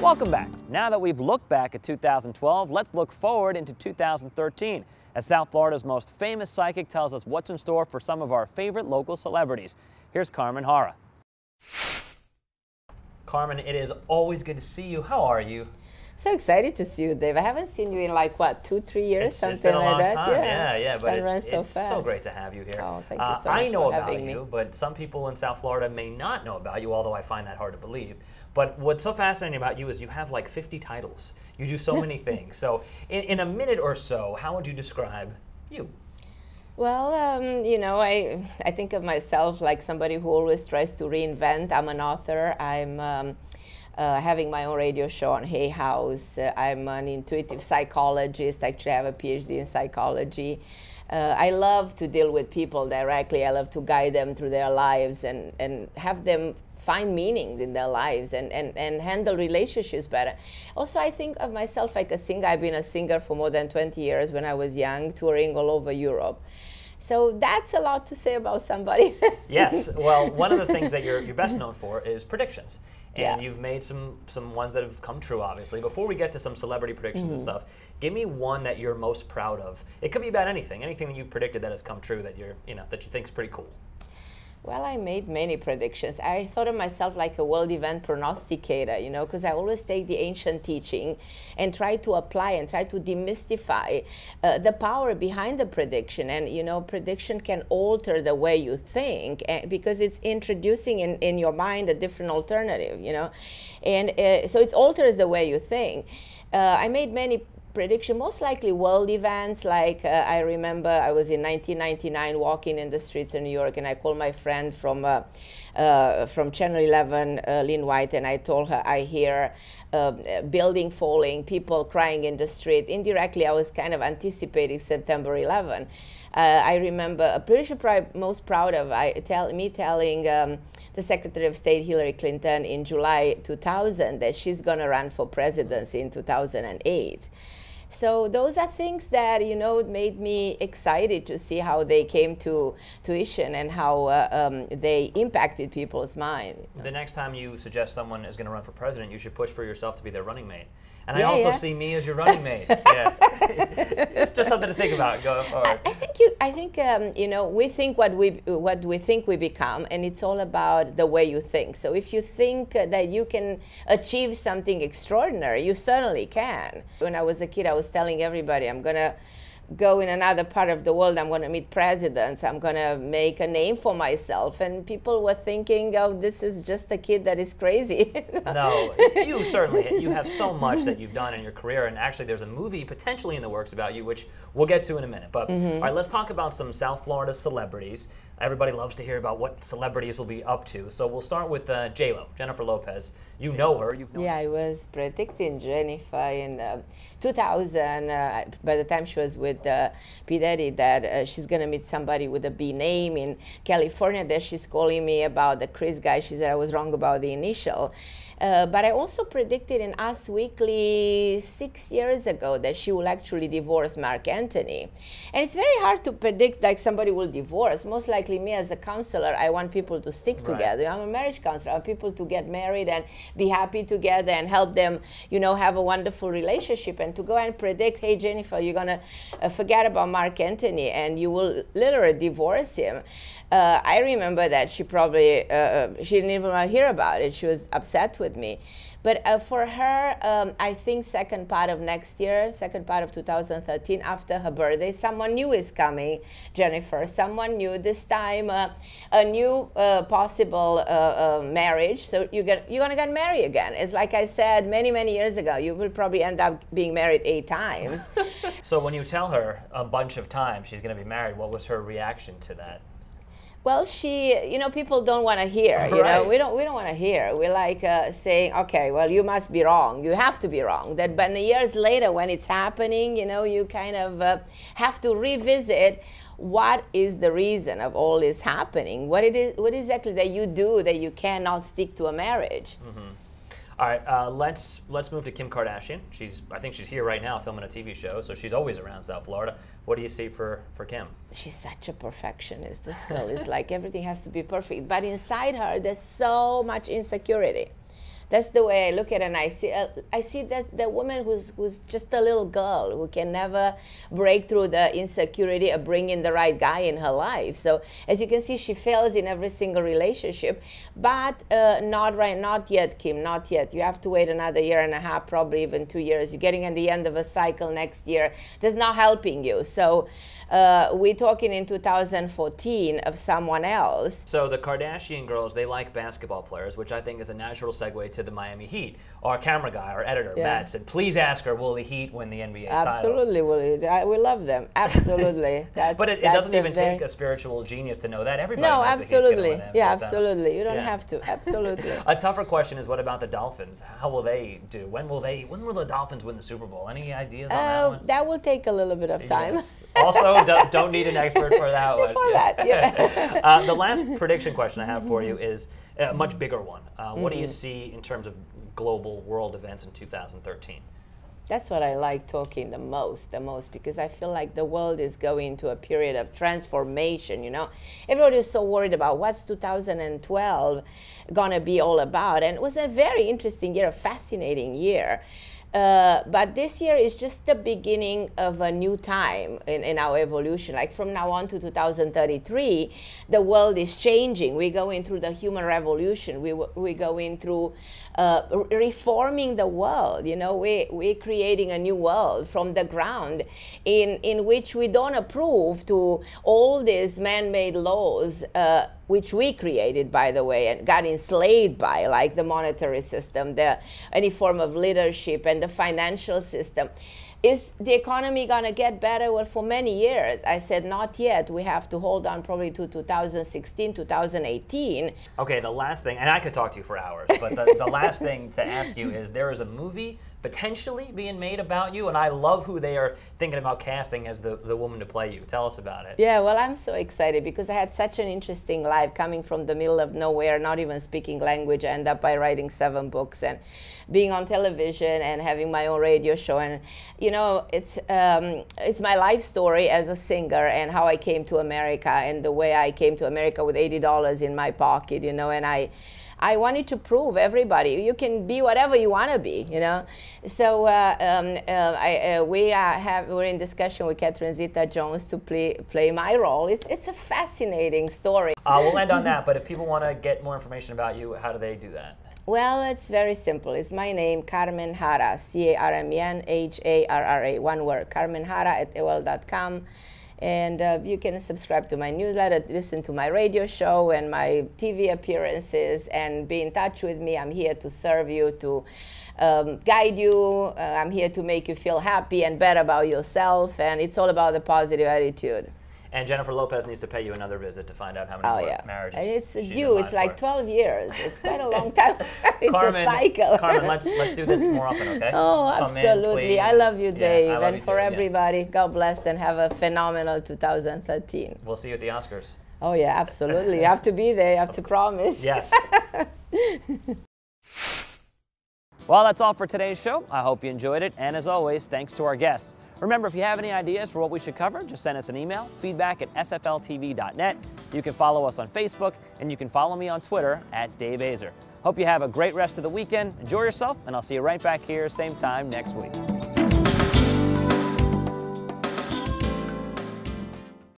Welcome back. Now that we've looked back at 2012, let's look forward into 2013 as South Florida's most famous psychic tells us what's in store for some of our favorite local celebrities. Here's Carmen Harra. Carmen, it is always good to see you. How are you? So excited to see you, Dave. I haven't seen you in like, what, 2-3 years, something like that? It's been a long time, yeah, but it's so great to have you here. Oh, thank you so much I know for about having you, me. but some people in South Florida may not know about you, although I find that hard to believe. But what's so fascinating about you is you have like 50 titles. You do so many things. So in a minute or so, how would you describe you? Well, you know, I think of myself like somebody who always tries to reinvent. I'm an author. I'm having my own radio show on Hay House. I'm an intuitive psychologist. Actually, I have a PhD in psychology. I love to deal with people directly. I love to guide them through their lives and have them find meanings in their lives and handle relationships better. Also, I think of myself like a singer. I've been a singer for more than 20 years when I was young, touring all over Europe. So that's a lot to say about somebody. Yes. Well, one of the things that you're best known for is predictions. And yeah. You've made some ones that have come true, obviously. Before we get to some celebrity predictions and stuff, give me one that you're most proud of. It could be about anything that you've predicted that has come true that that you think is pretty cool. Well, I made many predictions. I thought of myself like a world event prognosticator, you know, because I always take the ancient teaching and try to apply and try to demystify the power behind the prediction. And, you know, prediction can alter the way you think because it's introducing in your mind a different alternative, you know. And so it alters the way you think. I made many prediction, most likely world events. Like I remember I was in 1999 walking in the streets of New York, and I called my friend from Channel 11, Lynn White, and I told her I hear building falling, people crying in the street. Indirectly, I was kind of anticipating September 11. I remember a pretty most proud of me telling the Secretary of State Hillary Clinton in July 2000 that she's going to run for presidency in 2008. So those are things that, you know, made me excited to see how they came to fruition and how they impacted people's mind. The next time you suggest someone is going to run for president, you should push for yourself to be their running mate. And I also see me as your running mate. Yeah. It's just something to think about. Go forward. I think you know, we think what we think we become, and it's all about the way you think. So if you think that you can achieve something extraordinary, you certainly can. When I was a kid, I was telling everybody, I'm going to go in another part of the world, I'm going to meet presidents, I'm going to make a name for myself. And people were thinking, oh, this is just a kid that is crazy. No, you have so much that you've done in your career, and actually there's a movie potentially in the works about you, which we'll get to in a minute. But all right, let's talk about some South Florida celebrities. Everybody loves to hear about what celebrities will be up to. So we'll start with J-Lo, Jennifer Lopez. You know her. You've known her. I was predicting Jennifer in 2000, by the time she was with P. Diddy, that she's going to meet somebody with a B name in California. That she's calling me about the Chris guy. She said I was wrong about the initial. But I also predicted in Us Weekly 6 years ago that she will actually divorce Mark Anthony. And it's very hard to predict like somebody will divorce. Most likely me as a counselor, I want people to stick together. I'm a marriage counselor. I want people to get married and be happy together and help them, you know, have a wonderful relationship. And to go and predict, hey, Jennifer, you're going to forget about Mark Anthony and you will literally divorce him. I remember that she probably, she didn't even want to hear about it. She was upset with me. But for her, I think second part of next year, second part of 2013, after her birthday, someone new is coming, Jennifer. Someone new, this time a new possible marriage. So you're going to get married again. It's like I said many, many years ago, you will probably end up being married 8 times. So when you tell her a bunch of times she's going to be married, what was her reaction to that? Well, you know, people don't want to hear, you know, we don't want to hear. We like saying, okay, well, you must be wrong. You have to be wrong. But years later, when it's happening, you know, you kind of have to revisit what is the reason of all this happening. What exactly that you do that you cannot stick to a marriage. All right, let's move to Kim Kardashian. I think she's here right now filming a TV show, so she's always around South Florida. What do you see for Kim? She's such a perfectionist. This girl is like everything has to be perfect. But inside her, there's so much insecurity. That's the way I look at it. And I see that the woman who's just a little girl who can never break through the insecurity of bringing the right guy in her life. So as you can see, she fails in every single relationship, but not yet, Kim, not yet. You have to wait another year and a half, probably even 2 years. You're getting at the end of a cycle next year. That's not helping you. So we're talking in 2014 of someone else. So the Kardashian girls, they like basketball players, which I think is a natural segue to the Miami Heat. Our camera guy, our editor, Matt, said, please ask her, will the Heat win the NBA title? Absolutely, we love them. Absolutely. But it doesn't even take a spiritual genius to know that. Everybody knows absolutely. The Heat's gonna win the Yeah, NBA absolutely. You don't have to. Absolutely. A tougher question is, what about the Dolphins? How will they do? When will the Dolphins win the Super Bowl? Any ideas on that one? That will take a little bit of time. Yes. Also, don't need an expert for that one. For that, yeah. The last prediction question I have for you is a much bigger one. What do you see in terms of global world events in 2013? That's what I like talking the most, because I feel like the world is going into a period of transformation, you know. Everybody is so worried about what's 2012 gonna be all about. And it was a very interesting year, a fascinating year. But this year is just the beginning of a new time in our evolution. Like from now on to 2033, the world is changing. We're going through the human revolution. We're going through reforming the world. You know, we're creating a new world from the ground in which we don't approve to all these man-made laws, which we created, by the way, and got enslaved by, like the monetary system, any form of leadership, and the financial system. Is the economy going to get better? Well, for many years, I said not yet. We have to hold on probably to 2016, 2018. Okay, the last thing, and I could talk to you for hours, but the last thing to ask you is, there is a movie potentially being made about you, and I love who they are thinking about casting as the woman to play you. Tell us about it. Yeah, well, I'm so excited because I had such an interesting life coming from the middle of nowhere, not even speaking language. I ended up by writing 7 books and being on television and having my own radio show. And, you know, it's my life story as a singer and how I came to America and the way I came to America with $80 in my pocket, you know, and I wanted to prove everybody you can be whatever you want to be, you know. So we're in discussion with Catherine Zeta-Jones to play my role. It's a fascinating story. We'll end on that, but if people want to get more information about you, how do they do that? Well, it's very simple. It's my name, Carmen Harra, CarmenHarra, one word, Carmen Harra at AOL.com. And you can subscribe to my newsletter, listen to my radio show and my TV appearances, and be in touch with me. I'm here to serve you, to guide you. I'm here to make you feel happy and better about yourself. And it's all about the positive attitude. And Jennifer Lopez needs to pay you another visit to find out how many more marriages it's due. It's like 12 years. It's quite a long time. It's Carmen, a cycle. Carmen, let's do this more often, okay? Oh, absolutely. I love you, Dave. Yeah, and for everybody, God bless and have a phenomenal 2013. We'll see you at the Oscars. Oh, yeah, absolutely. You have to be there. You have to promise. Yes. Well, that's all for today's show. I hope you enjoyed it. And as always, thanks to our guests. Remember, if you have any ideas for what we should cover, just send us an email, feedback@sfltv.net. You can follow us on Facebook, and you can follow me on Twitter @DaveAzer. Hope you have a great rest of the weekend. Enjoy yourself, and I'll see you right back here, same time next week.